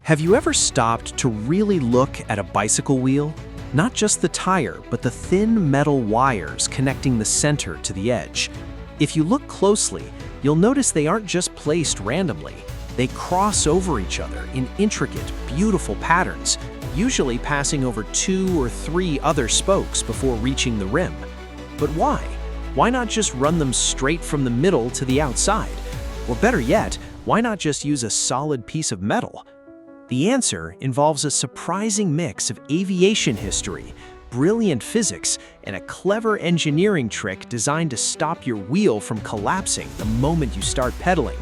Have you ever stopped to really look at a bicycle wheel? Not just the tire, but the thin metal wires connecting the center to the edge. If you look closely, you'll notice they aren't just placed randomly. They cross over each other in intricate, beautiful patterns, usually passing over 2 or 3 other spokes before reaching the rim. But why? Why not just run them straight from the middle to the outside? Or better yet, why not just use a solid piece of metal? The answer involves a surprising mix of aviation history, brilliant physics, and a clever engineering trick designed to stop your wheel from collapsing the moment you start pedaling.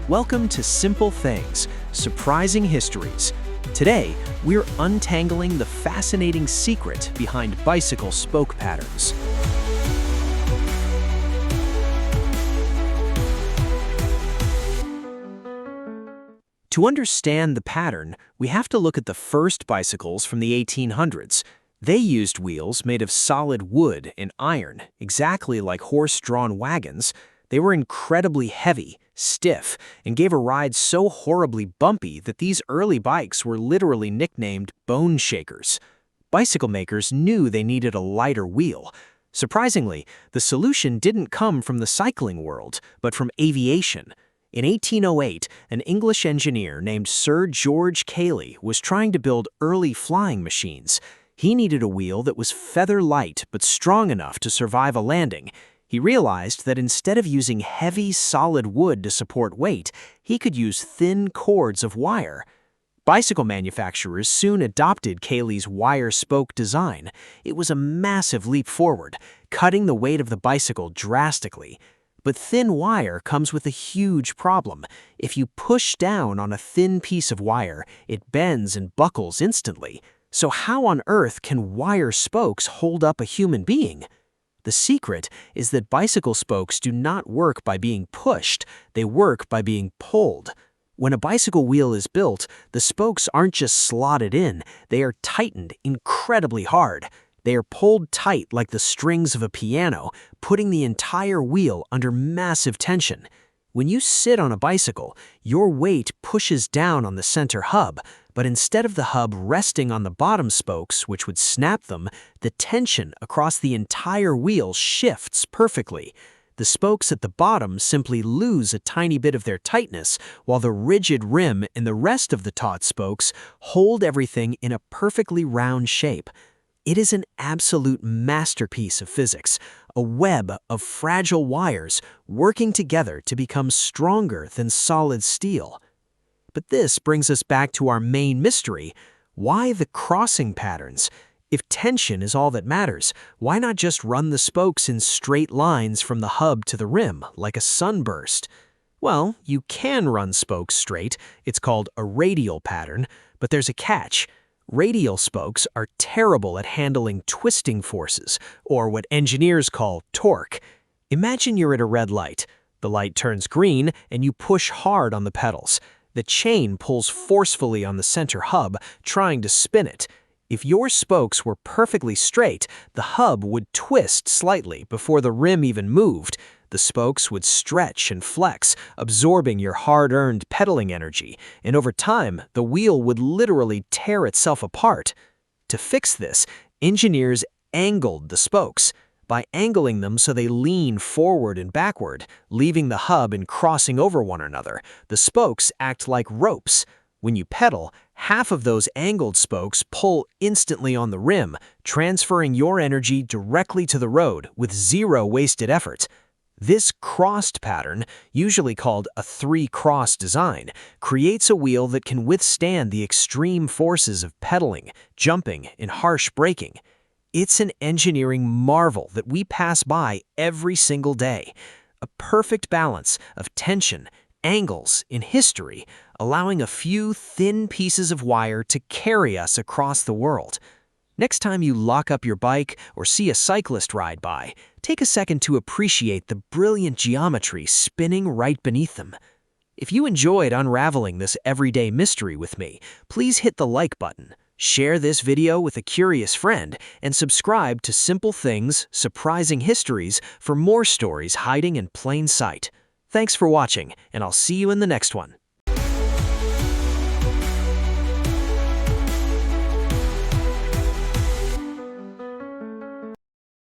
Welcome to Simple Things Surprising Histories. Today, we're untangling the fascinating secret behind bicycle spoke patterns. To understand the pattern, we have to look at the first bicycles from the 1800s. They used wheels made of solid wood and iron, exactly like horse-drawn wagons. They were incredibly heavy, stiff, and gave a ride so horribly bumpy that these early bikes were literally nicknamed bone shakers. Bicycle makers knew they needed a lighter wheel. Surprisingly, the solution didn't come from the cycling world, but from aviation. In 1808, an English engineer named Sir George Cayley was trying to build early flying machines. He needed a wheel that was feather-light but strong enough to survive a landing. He realized that instead of using heavy, solid wood to support weight, he could use thin cords of wire. Bicycle manufacturers soon adopted Cayley's wire spoke design. It was a massive leap forward, cutting the weight of the bicycle drastically. But thin wire comes with a huge problem. If you push down on a thin piece of wire, it bends and buckles instantly. So how on earth can wire spokes hold up a human being? The secret is that bicycle spokes do not work by being pushed, they work by being pulled. When a bicycle wheel is built, the spokes aren't just slotted in, they are tightened incredibly hard. They are pulled tight like the strings of a piano, putting the entire wheel under massive tension. When you sit on a bicycle, your weight pushes down on the center hub, but instead of the hub resting on the bottom spokes, which would snap them, the tension across the entire wheel shifts perfectly. The spokes at the bottom simply lose a tiny bit of their tightness, while the rigid rim and the rest of the taut spokes hold everything in a perfectly round shape. It is an absolute masterpiece of physics, a web of fragile wires working together to become stronger than solid steel. But this brings us back to our main mystery. Why the crossing patterns? If tension is all that matters, why not just run the spokes in straight lines from the hub to the rim, like a sunburst? Well, you can run spokes straight. It's called a radial pattern, but there's a catch. Radial spokes are terrible at handling twisting forces, or what engineers call torque. Imagine you're at a red light. The light turns green, and you push hard on the pedals. The chain pulls forcefully on the center hub, trying to spin it. If your spokes were perfectly straight, the hub would twist slightly before the rim even moved. The spokes would stretch and flex, absorbing your hard-earned pedaling energy, and over time, the wheel would literally tear itself apart. To fix this, engineers angled the spokes. By angling them so they lean forward and backward, leaving the hub and crossing over one another, the spokes act like ropes. When you pedal, half of those angled spokes pull instantly on the rim, transferring your energy directly to the road with zero wasted effort. This crossed pattern, usually called a three-cross design, creates a wheel that can withstand the extreme forces of pedaling, jumping, and harsh braking. It's an engineering marvel that we pass by every single day. A perfect balance of tension, angles, and history, allowing a few thin pieces of wire to carry us across the world. Next time you lock up your bike or see a cyclist ride by, take a second to appreciate the brilliant geometry spinning right beneath them. If you enjoyed unraveling this everyday mystery with me, please hit the like button, share this video with a curious friend, and subscribe to Simple Things Surprising Histories for more stories hiding in plain sight. Thanks for watching, and I'll see you in the next one.